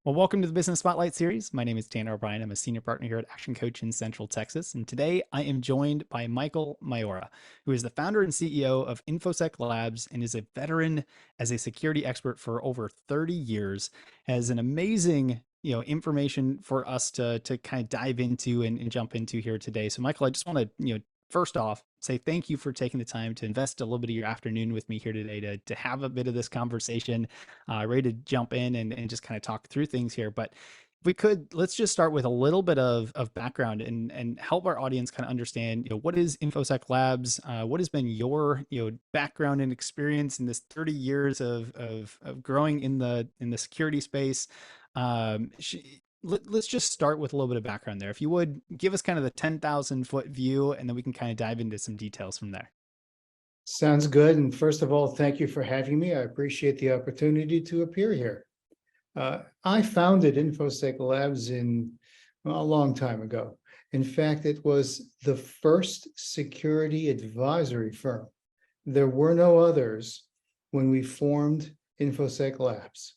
Well, welcome to the Business Spotlight series. My name is Tanner O'Brien. I'm a senior partner here at Action Coach in Central Texas. And today I am joined by Michael Miora, who is the founder and CEO of InfoSec Labs and is a veteran as a security expert for over 30 years, has an amazing information for us to kind of dive into and jump into here today. So Michael, I just want to, first off, say thank you for taking the time to invest a little bit of your afternoon with me here today to have a bit of this conversation, ready to jump in and just kind of talk through things here. But if we could, let's just start with a little bit of background and help our audience kind of understand, what is InfoSec Labs? What has been your, background and experience in this 30 years of growing in the security space? Um, let's just start with a little bit of background there. If you would give us kind of the 10,000-foot view, and then we can kind of dive into some details from there. Sounds good. And first of all, thank you for having me. I appreciate the opportunity to appear here. I founded InfoSec Labs a long time ago. In fact, it was the first security advisory firm. There were no others when we formed InfoSec Labs.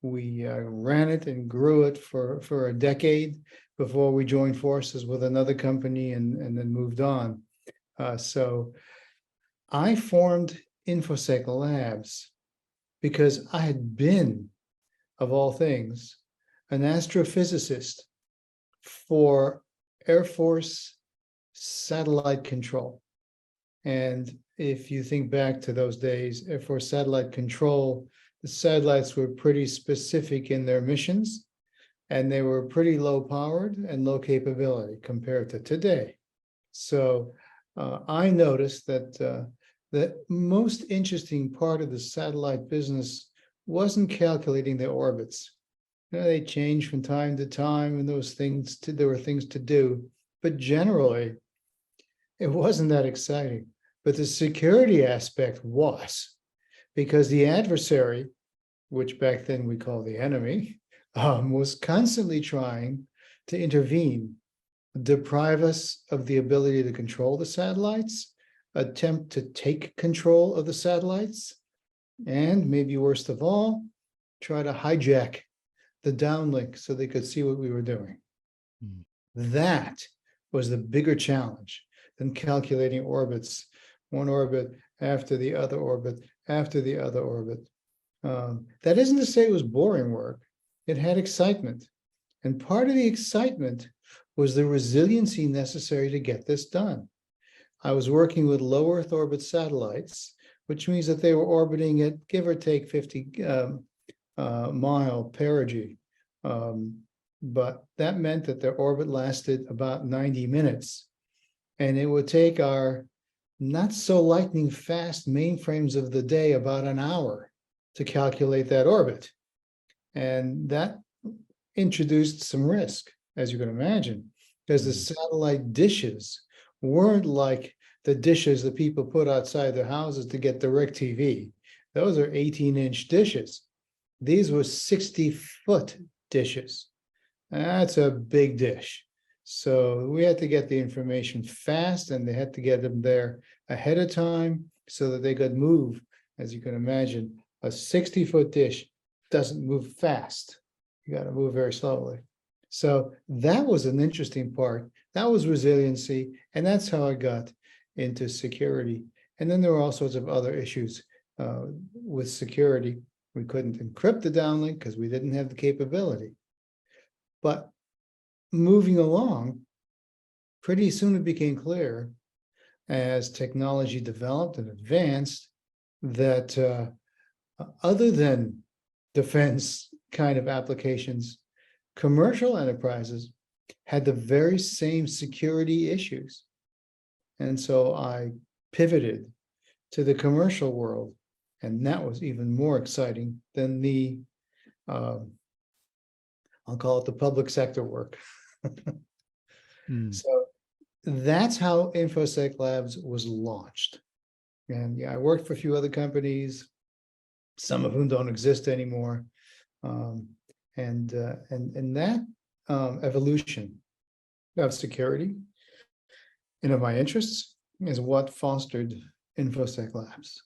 We ran it and grew it for a decade before we joined forces with another company and then moved on. So I formed InfoSec Labs because I had been, of all things, an astrophysicist for Air Force satellite control. And if you think back to those days, Air Force satellite control, the satellites were pretty specific in their missions, and they were pretty low powered and low capability compared to today. So I noticed that the most interesting part of the satellite business wasn't calculating their orbits. They change from time to time, and there were things to do, but generally, it wasn't that exciting. But the security aspect was, because the adversary, which back then we called the enemy, was constantly trying to intervene, deprive us of the ability to control the satellites, attempt to take control of the satellites, and maybe worst of all, try to hijack the downlink so they could see what we were doing. That was the bigger challenge than calculating orbits, one orbit after the other orbit, after the other orbit. That isn't to say it was boring work. It had excitement. And part of the excitement was the resiliency necessary to get this done. I was working with low Earth orbit satellites, which means that they were orbiting at give or take 50 mile perigee. But that meant that their orbit lasted about 90 minutes. And it would take our not so lightning fast mainframes of the day about an hour to calculate that orbit. And that introduced some risk, as you can imagine, because the satellite dishes weren't like the dishes that people put outside their houses to get DirecTV. Those are 18-inch dishes. These were 60-foot dishes. That's a big dish. So we had to get the information fast, and they had to get them there ahead of time so that they could move. As you can imagine, a 60-foot dish doesn't move fast. You got to move very slowly. So that was an interesting part. That was resiliency, and that's how I got into security. And then there were all sorts of other issues with security. We couldn't encrypt the downlink because we didn't have the capability. But moving along, pretty soon it became clear as technology developed and advanced that other than defense kind of applications, commercial enterprises had the very same security issues. And so I pivoted to the commercial world, and that was even more exciting than the, I'll call it the public sector work. So that's how InfoSec Labs was launched. And yeah, I worked for a few other companies, some of whom don't exist anymore. And that evolution of security and of my interests is what fostered InfoSec Labs.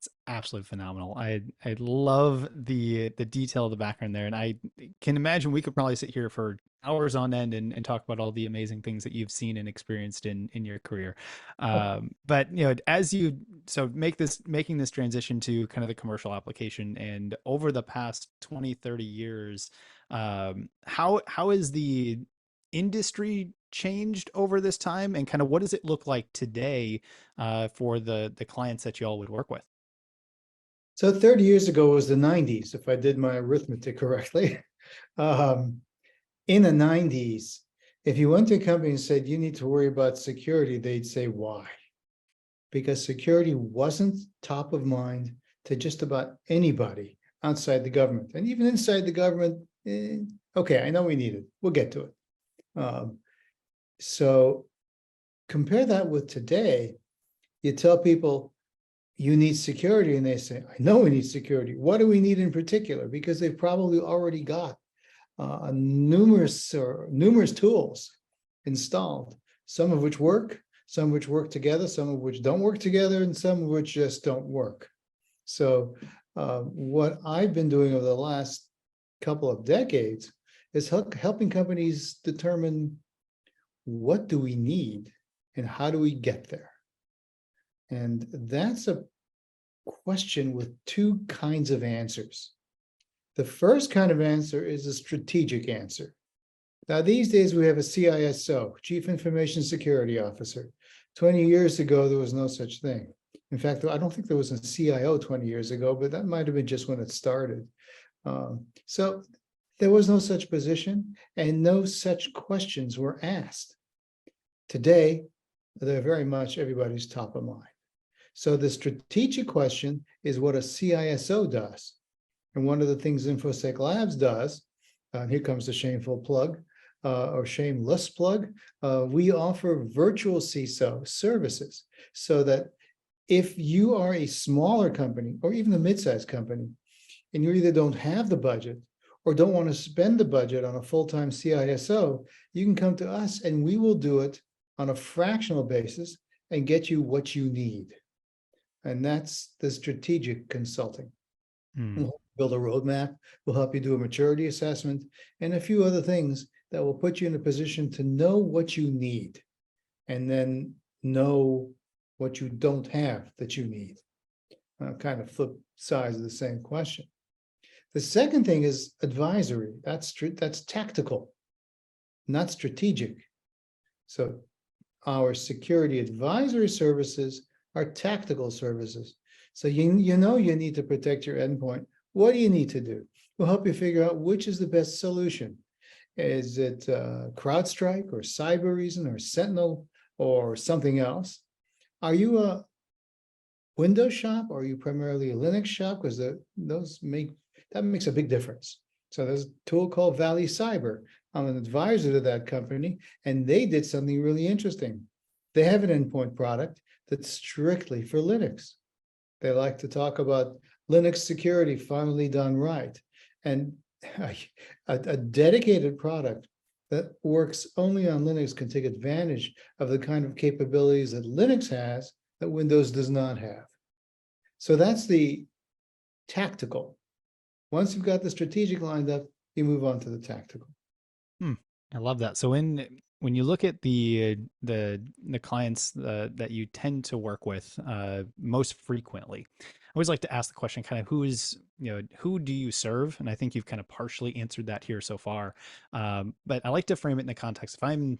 It's absolutely phenomenal. I love the detail of the background there, and I can imagine we could probably sit here for hours on end and talk about all the amazing things that you've seen and experienced in your career. But as you making this transition to kind of the commercial application, and over the past 20, 30 years, how is the industry changed over this time, and kind of what does it look like today for the clients that you all would work with? So 30 years ago was the 90s, if I did my arithmetic correctly. In the 90s, if you went to a company and said you need to worry about security, they'd say, why? Because security wasn't top of mind to just about anybody outside the government. And even inside the government, okay, I know we need it. We'll get to it. So compare that with today. You tell people you need security, and they say, I know we need security. What do we need in particular? Because they've probably already got numerous tools installed, some of which work, some of which work together, some of which don't work together, and some of which just don't work. So what I've been doing over the last couple of decades is helping companies determine what do we need and how do we get there. And that's a question with two kinds of answers. The first kind of answer is a strategic answer. Now, these days we have a CISO, Chief Information Security Officer. 20 years ago, there was no such thing. In fact, I don't think there was a CIO 20 years ago, but that might have been just when it started. So there was no such position, and no such questions were asked. Today, they're very much everybody's top of mind. So the strategic question is what a CISO does. And one of the things InfoSec Labs does, here comes the shameful plug, or shameless plug, we offer virtual CISO services so that if you are a smaller company or even a mid-sized company, and you either don't have the budget or don't want to spend the budget on a full-time CISO, you can come to us and we will do it on a fractional basis and get you what you need. And that's the strategic consulting. We'll build a roadmap, we'll help you do a maturity assessment, and a few other things that will put you in a position to know what you need, and then know what you don't have that you need. Kind of flip sides of the same question. The second thing is advisory. That's tactical, not strategic. So our security advisory services are tactical services. So you know you need to protect your endpoint. What do you need to do? We'll help you figure out which is the best solution. Is it CrowdStrike or Cybereason or Sentinel or something else? Are you a Windows shop, or are you primarily a Linux shop? Because that makes a big difference. So there's a tool called Valley Cyber. I'm an advisor to that company, and they did something really interesting. They have an endpoint product that's strictly for Linux. They like to talk about Linux security finally done right. And a dedicated product that works only on Linux can take advantage of the kind of capabilities that Linux has that Windows does not have. So that's the tactical. Once you've got the strategic lined up, you move on to the tactical. I love that. So when you look at the clients that you tend to work with most frequently, I always like to ask the question, kind of who do you serve? And I think you've kind of partially answered that here so far. But I like to frame it in the context. If I'm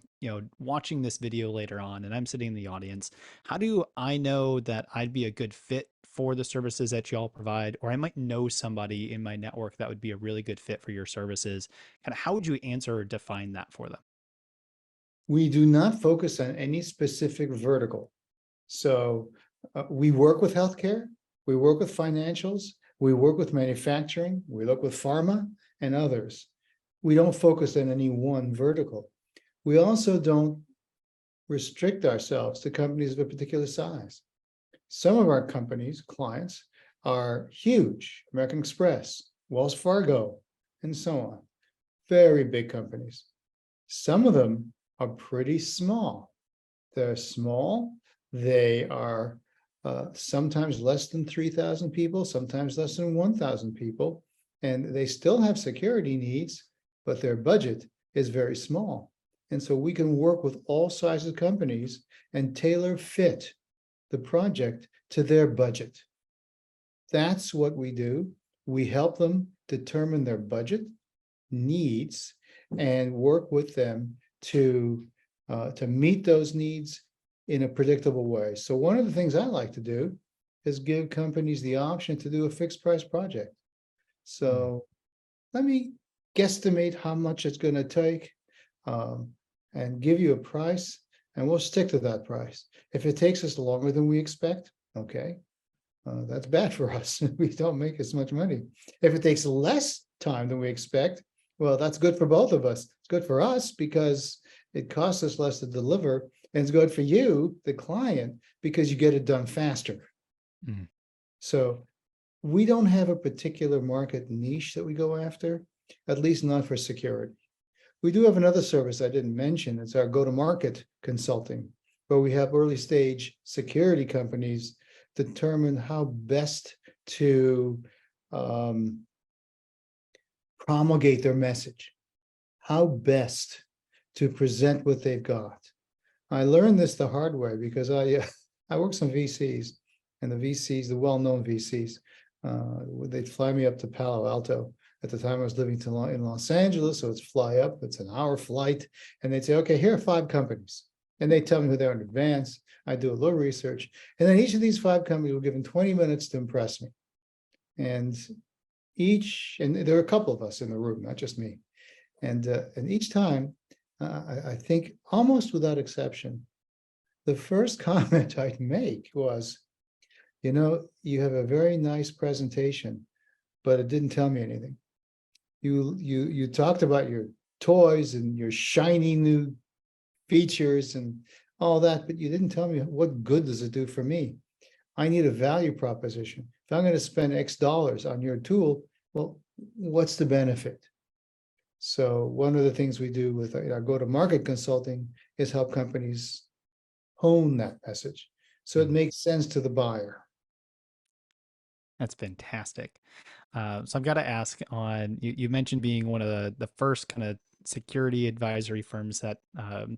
watching this video later on and I'm sitting in the audience, how do I know that I'd be a good fit for the services that y'all provide, or I might know somebody in my network that would be a really good fit for your services? Kind of how would you answer or define that for them? We do not focus on any specific vertical. So we work with healthcare, we work with financials, we work with manufacturing, we work with pharma and others. We don't focus on any one vertical. We also don't restrict ourselves to companies of a particular size. Some of our companies, clients, are huge: American Express, Wells Fargo, and so on. Very big companies. Some of them are pretty small. They're small. They are sometimes less than 3,000 people, sometimes less than 1,000 people, and they still have security needs, but their budget is very small. And so we can work with all sizes of companies and tailor fit the project to their budget. That's what we do. We help them determine their budget needs and work with them to meet those needs in a predictable way. So one of the things I like to do is give companies the option to do a fixed price project. So let me guesstimate how much it's going to take, and give you a price, and we'll stick to that price. If it takes us longer than we expect, okay, that's bad for us. We don't make as much money. If it takes less time than we expect, well, that's good for both of us. It's good for us because it costs us less to deliver, and it's good for you, the client, because you get it done faster. Mm. So we don't have a particular market niche that we go after, at least not for security. We do have another service I didn't mention. It's our go-to-market consulting, where we have early stage security companies determine how best to promulgate their message, how best to present what they've got. I learned this the hard way because I work some VCs, and the VCs, the well-known VCs, they'd fly me up to Palo Alto. At the time I was living in Los Angeles, so it's fly up, it's an hour flight, and they'd say, okay, here are 5 companies. And they tell me who they are in advance. I do a little research, and then each of these 5 companies were given 20 minutes to impress me. And there are a couple of us in the room, not just me. And each time, I think almost without exception, the first comment I'd make was, you have a very nice presentation, but it didn't tell me anything. You talked about your toys and your shiny new features and all that, but you didn't tell me what good does it do for me. I need a value proposition. If I'm going to spend X dollars on your tool, well, what's the benefit? So one of the things we do with our go-to-market consulting is help companies hone that message so it makes sense to the buyer. That's fantastic. So I've got to ask on, you mentioned being one of the first kind of security advisory firms that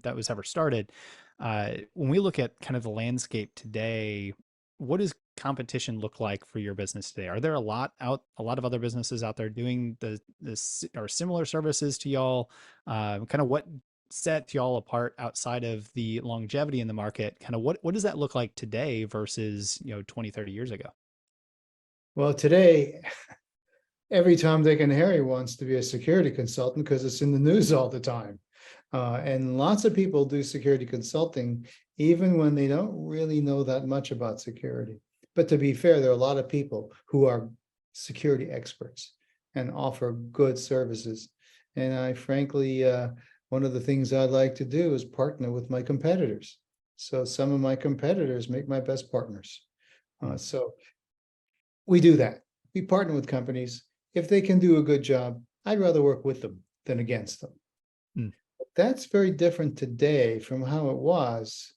that was ever started. When we look at kind of the landscape today, what does competition look like for your business today? Are there a lot of other businesses out there doing this or similar services to y'all? Kind of what sets y'all apart outside of the longevity in the market? Kind of what does that look like today versus 20, 30 years ago? Well, today, every Tom, Dick, and Harry wants to be a security consultant because it's in the news all the time. And lots of people do security consulting, even when they don't really know that much about security. But to be fair, there are a lot of people who are security experts and offer good services. And I frankly, one of the things I'd like to do is partner with my competitors. So some of my competitors make my best partners. So we do that. We partner with companies. If they can do a good job, I'd rather work with them than against them. Mm. That's very different today from how it was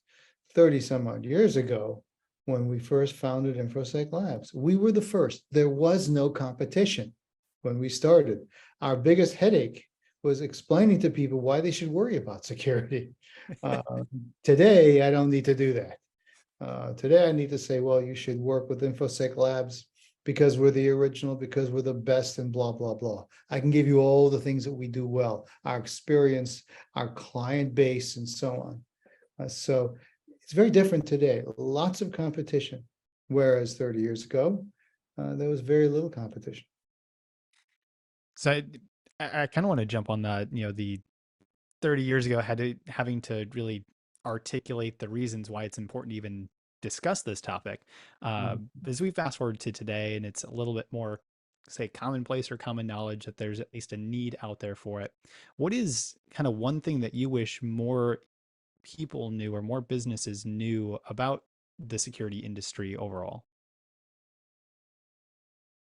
30 some odd years ago when we first founded InfoSec Labs. We were the first. There was no competition when we started. Our biggest headache was explaining to people why they should worry about security. Today, I don't need to do that. Today, I need to say, well, you should work with InfoSec Labs because we're the original, because we're the best, and blah, blah, blah. I can give you all the things that we do well, our experience, our client base, and so on. So it's very different today. Lots of competition, whereas 30 years ago, there was very little competition. So I kind of want to jump on that, the 30 years ago having to really articulate the reasons why it's important to even discuss this topic. As we fast forward to today, and it's a little bit more, say, commonplace or common knowledge that there's at least a need out there for it. What is kind of one thing that you wish more people knew or more businesses knew about the security industry overall?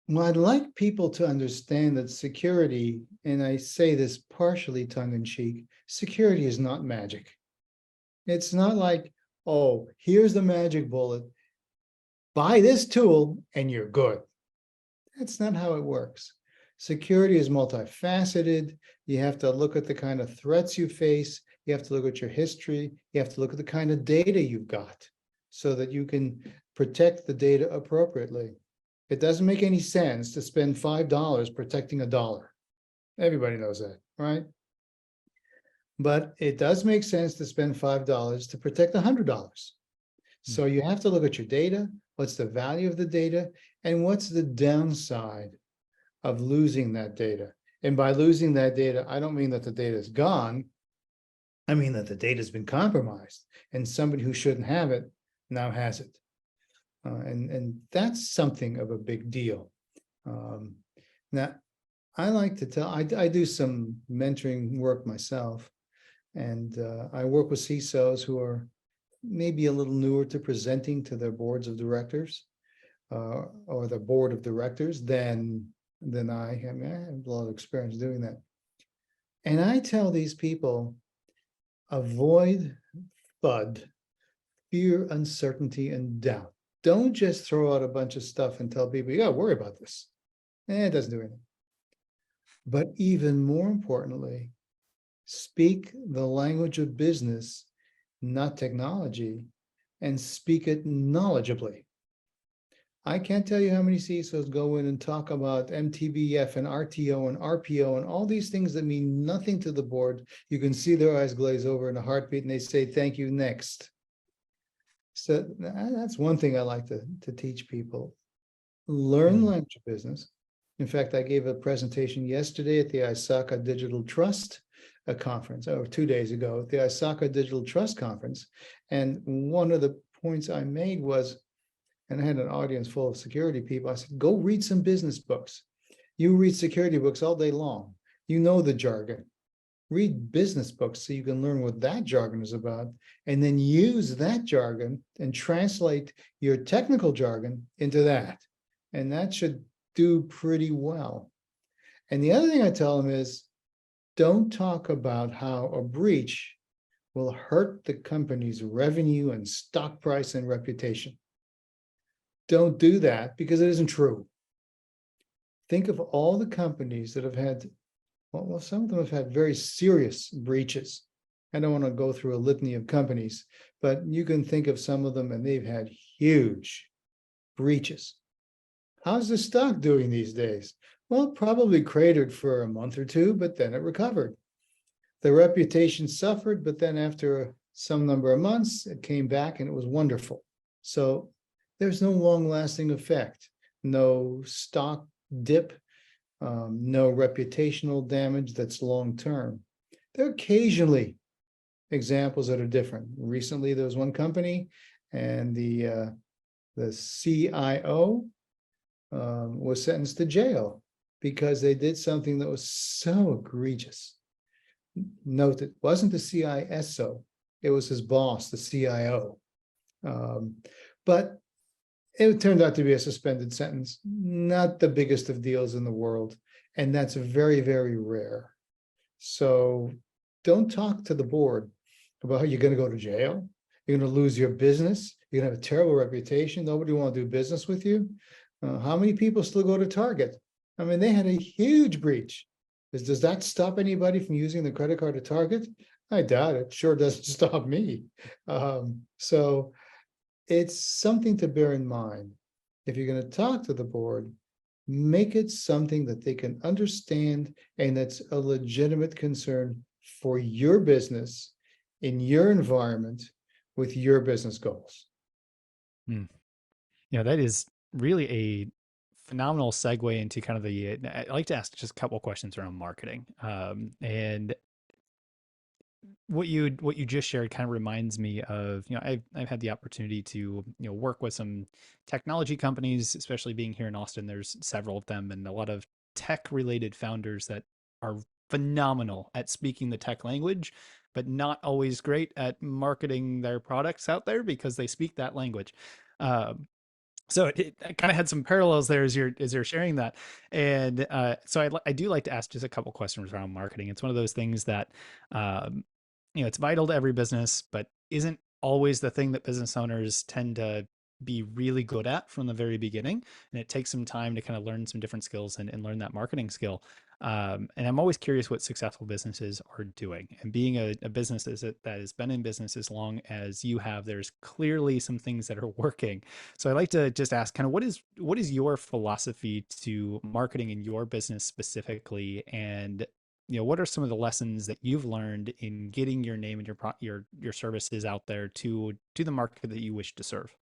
Well, I'd like people to understand that security, and I say this partially tongue in cheek, security is not magic. It's not like, oh, here's the magic bullet. buy this tool and you're good. That's not how it works. Security is multifaceted. You have to look at the kind of threats you face. You have to look at your history. You have to look at the kind of data you've got so that you can protect the data appropriately. It doesn't make any sense to spend $5 protecting $1. Everybody knows that, right? But it does make sense to spend $5 to protect $100. So you have to look at your data, what's the value of the data, and what's the downside of losing that data. And by losing that data, I don't mean that the data is gone. I mean that the data has been compromised and somebody who shouldn't have it now has it. And that's something of a big deal. Now, I like to tell, I do some mentoring work myself, and I work with CISOs who are maybe a little newer to presenting to their boards of directors or the board of directors than I have. I mean, I have a lot of experience doing that. And I tell these people, avoid FUD, fear, uncertainty, and doubt. Don't just throw out a bunch of stuff and tell people, you gotta worry about this. It doesn't do anything. But even more importantly, speak the language of business, not technology, and speak it knowledgeably. I can't tell you how many CISOs go in and talk about MTBF and RTO and RPO and all these things that mean nothing to the board. You can see their eyes glaze over in a heartbeat and they say, thank you, next. So that's one thing I like to teach people. Learn language of business. In fact, I gave a presentation yesterday at the ISACA Digital Trust conference, or 2 days ago, at the ISACA Digital Trust conference. And one of the points I made was, and I had an audience full of security people, I said, go read some business books. You read security books all day long. You know the jargon. Read business books so you can learn what that jargon is about, and then use that jargon and translate your technical jargon into that. And that should do pretty well. And the other thing I tell them is, don't talk about how a breach will hurt the company's revenue and stock price and reputation. Don't do that because it isn't true. Think of all the companies that have had, well, some of them have had very serious breaches. I don't want to go through a litany of companies, but you can think of some of them and they've had huge breaches. How's the stock doing these days? Well, probably cratered for a month or two, but then it recovered. The reputation suffered, but then after some number of months, it came back and it was wonderful. So there's no long-lasting effect, no stock dip, no reputational damage that's long-term. There are occasionally examples that are different. Recently, there was one company and the CIO was sentenced to jail because they did something that was so egregious. Note, it wasn't the CISO, it was his boss, the CIO. But it turned out to be a suspended sentence, not the biggest of deals in the world. And that's very, very rare. So don't talk to the board about how you're going to go to jail. You're going to lose your business. You're going to have a terrible reputation. Nobody will want to do business with you. How many people still go to Target? I mean, they had a huge breach. Does that stop anybody from using the credit card at Target? I doubt it. Sure doesn't stop me. So it's something to bear in mind. If you're going to talk to the board, make it something that they can understand and that's a legitimate concern for your business in your environment with your business goals. Yeah, that is really a phenomenal segue into kind of the, I'd like to ask just a couple questions around marketing. And what you just shared kind of reminds me of, I've had the opportunity to, work with some technology companies, especially being here in Austin. There's several of them and a lot of tech related founders that are phenomenal at speaking the tech language, but not always great at marketing their products out there because they speak that language. So it kind of had some parallels there as you're sharing that, and so I do like to ask just a couple questions around marketing. It's one of those things that it's vital to every business, but isn't always the thing that business owners tend to be really good at from the very beginning. And it takes some time to kind of learn some different skills and learn that marketing skill. And I'm always curious what successful businesses are doing. And being a business that has been in business as long as you have, there's clearly some things that are working. So I'd like to just ask, kind of, what is your philosophy to marketing in your business specifically, and what are some of the lessons that you've learned in getting your name and your services out there to the market that you wish to serve?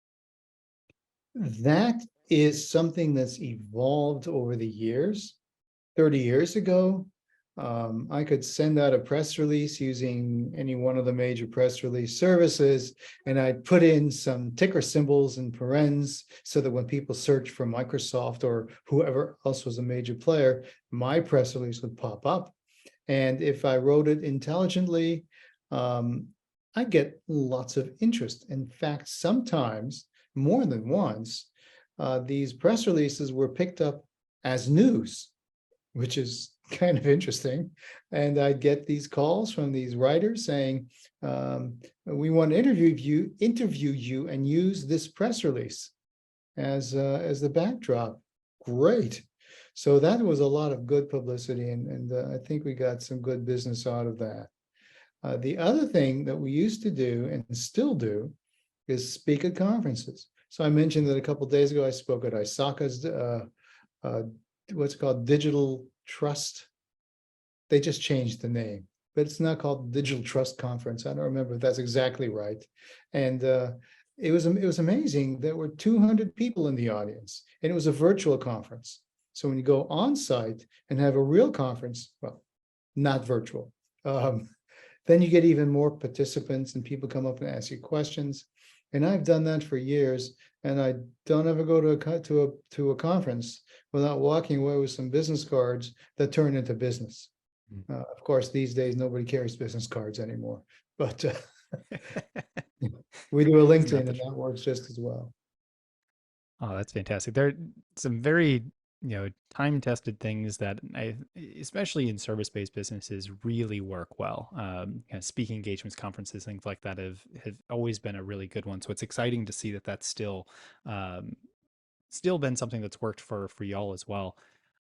That is something that's evolved over the years. 30 years ago, I could send out a press release using any one of the major press release services, and I'd put in some ticker symbols and parens so that when people search for Microsoft or whoever else was a major player, my press release would pop up. And if I wrote it intelligently, um, I get lots of interest. In fact, sometimes more than once, these press releases were picked up as news, which is kind of interesting. And I'd get these calls from these writers saying, we want to interview you and use this press release as the backdrop. Great. So that was a lot of good publicity, and I think we got some good business out of that. The other thing that we used to do and still do is speak at conferences. So I mentioned that a couple of days ago I spoke at ISACA's what's called Digital Trust. They just changed the name, but it's not called Digital Trust Conference. I don't remember if that's exactly right. And it was amazing. There were 200 people in the audience, and it was a virtual conference. So when you go on site and have a real conference, well, not virtual, then you get even more participants and people come up and ask you questions. And I've done that for years, and I don't ever go to a conference without walking away with some business cards that turn into business. Of course, these days nobody carries business cards anymore, but we do a Isn't that LinkedIn, the and that works just as well. Oh, that's fantastic. There are some very, time-tested things that especially in service-based businesses, really work well. Kind of speaking engagements, conferences, things like that have always been a really good one. So it's exciting to see that that's still been something that's worked for y'all as well.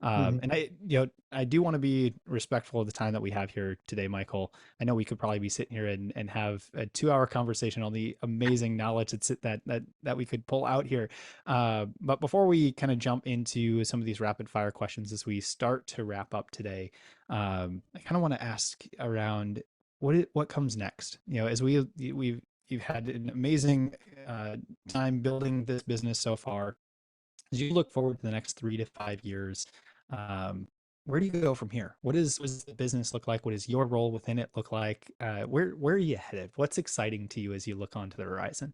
Mhm. And I do want to be respectful of the time that we have here today, Michael. I know we could probably be sitting here and have a 2 hour conversation on the amazing knowledge that we could pull out here. But before we kind of jump into some of these rapid fire questions as we start to wrap up today, I kind of want to ask around what comes next. As you've had an amazing time building this business so far. As you look forward to the next 3 to 5 years, um, where do you go from here? What does the business look like? What does your role within it look like? Where are you headed? What's exciting to you as you look onto the horizon?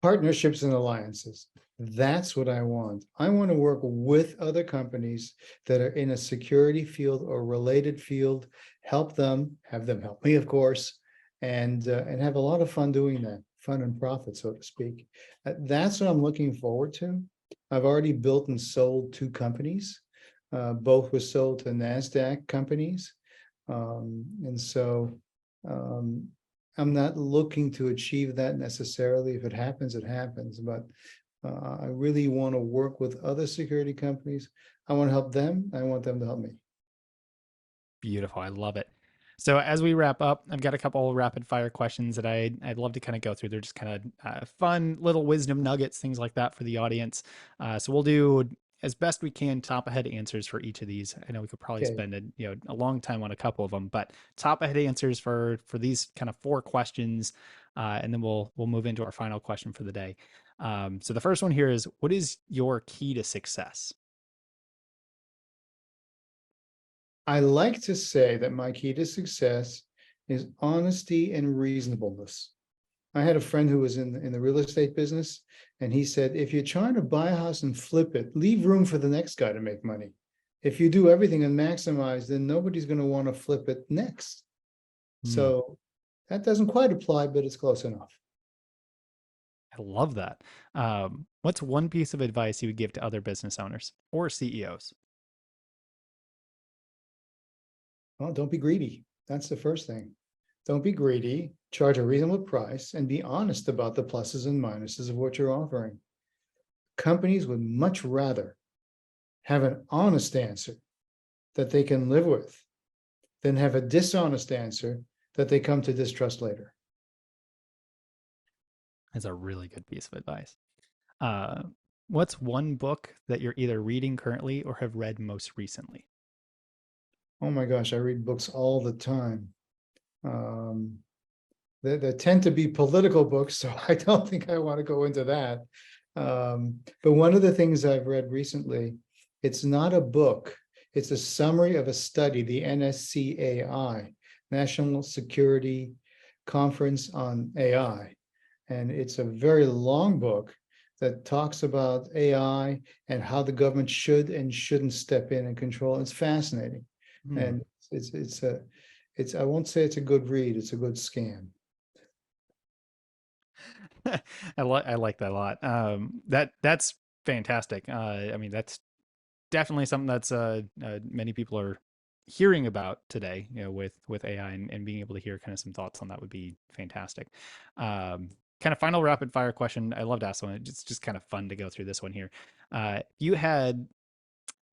Partnerships and alliances. That's what I want. I want to work with other companies that are in a security field or related field, help them, have them help me, of course, and have a lot of fun doing that, fun and profit, so to speak. That's what I'm looking forward to. I've already built and sold 2 companies. Both were sold to NASDAQ companies. And so um, I'm not looking to achieve that necessarily. If it happens, it happens. But I really want to work with other security companies. I want to help them. I want them to help me. Beautiful. I love it. So as we wrap up, I've got a couple rapid fire questions that I'd love to kind of go through. They're just kind of fun little wisdom nuggets, things like that for the audience. So we'll do as best we can top ahead answers for each of these. I know we could probably Okay. spend a long time on a couple of them, but top ahead answers for these kind of 4 questions, and then we'll move into our final question for the day. So the first one here is, what is your key to success? I like to say that my key to success is honesty and reasonableness. I had a friend who was in the real estate business, and he said, if you're trying to buy a house and flip it, leave room for the next guy to make money. If you do everything and maximize, then nobody's going to want to flip it next. Hmm. So that doesn't quite apply, but it's close enough. I love that. What's one piece of advice you would give to other business owners or CEOs? Well, don't be greedy. That's the first thing. Don't be greedy, charge a reasonable price, and be honest about the pluses and minuses of what you're offering. Companies would much rather have an honest answer that they can live with than have a dishonest answer that they come to distrust later. That's a really good piece of advice. Uh, what's one book that you're either reading currently or have read most recently? Oh my gosh, I read books all the time. Um, they tend to be political books, so I don't think I want to go into that. But one of the things I've read recently, it's not a book, it's a summary of a study, the NSCAI, National Security Conference on AI. And it's a very long book that talks about AI and how the government should and shouldn't step in and control. It's fascinating. Hmm. And I won't say it's a good read, it's a good scan. I like that a lot. That's fantastic. I mean, that's definitely something that's many people are hearing about today. You know, with AI and being able to hear kind of some thoughts on that would be fantastic. Kind of final rapid fire question. I love to ask one. It's just kind of fun to go through this one here. You had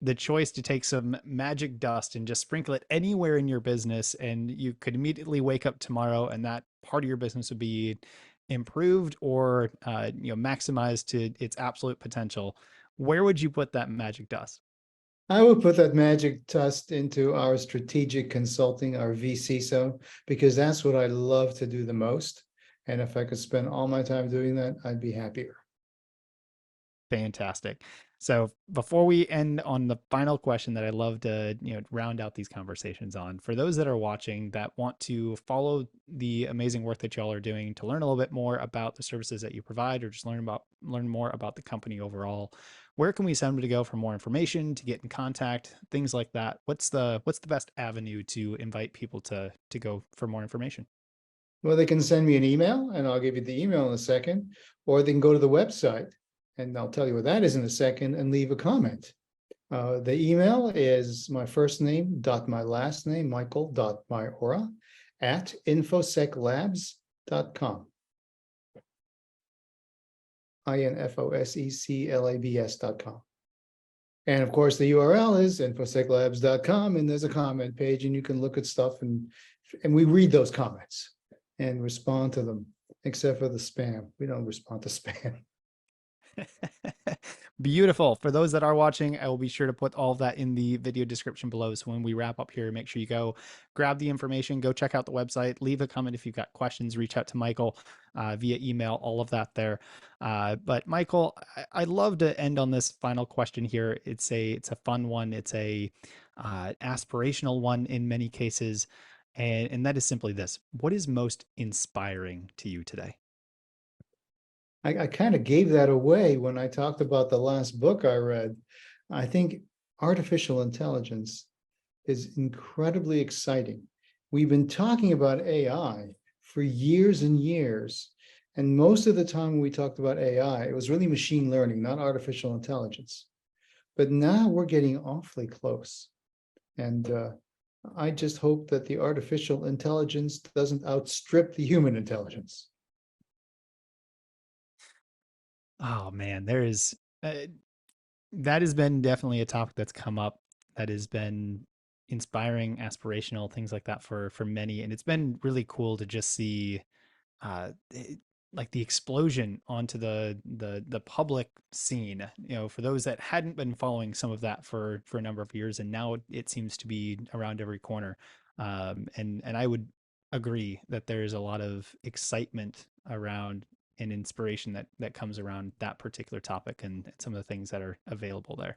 the choice to take some magic dust and just sprinkle it anywhere in your business, and you could immediately wake up tomorrow and that part of your business would be improved or maximized to its absolute potential, where would you put that magic dust? I would put that magic dust into our strategic consulting, our VCSO, because that's what I love to do the most. And if I could spend all my time doing that, I'd be happier. Fantastic. So before we end on the final question that I love to round out these conversations on, for those that are watching that want to follow the amazing work that y'all are doing to learn a little bit more about the services that you provide, or just learn more about the company overall, where can we send them to go for more information, to get in contact, things like that? What's the best avenue to invite people to go for more information? Well, they can send me an email and I'll give you the email in a second, or they can go to the website and I'll tell you what that is in a second and leave a comment. The email is my first name dot my last name, Michael.Miora at infoseclabs.com. InfoSecLabs.com. And of course, the URL is infoseclabs.com, and there's a comment page, and you can look at stuff, and we read those comments and respond to them, except for the spam. We don't respond to spam. Beautiful. For those that are watching, I will be sure to put all of that in the video description below. So when we wrap up here, make sure you go grab the information, go check out the website, leave a comment if you've got questions, reach out to Michael via email, all of that there. But Michael, I'd love to end on this final question here. It's a fun one. It's a aspirational one in many cases. And that is simply this: what is most inspiring to you today? I kind of gave that away when I talked about the last book I read. I think artificial intelligence is incredibly exciting. We've been talking about AI for years and years. And most of the time when we talked about AI, it was really machine learning, not artificial intelligence. But now we're getting awfully close. And I just hope that the artificial intelligence doesn't outstrip the human intelligence. Oh man, there is that has been definitely a topic that's come up that has been inspiring, aspirational, things like that for many, and it's been really cool to just see like the explosion onto the public scene. You know, for those that hadn't been following some of that for a number of years, and now it seems to be around every corner. And I would agree that there's a lot of excitement around and inspiration that comes around that particular topic and some of the things that are available there.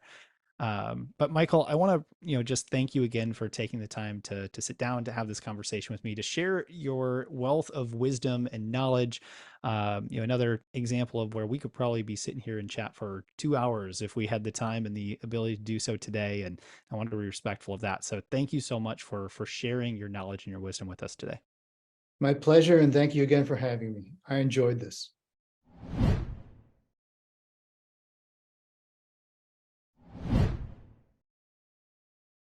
But Michael, I want to, just thank you again for taking the time to sit down, to have this conversation with me, to share your wealth of wisdom and knowledge. Another example of where we could probably be sitting here and chat for 2 hours if we had the time and the ability to do so today. And I want to be respectful of that. So thank you so much for sharing your knowledge and your wisdom with us today. My pleasure, and thank you again for having me. I enjoyed this.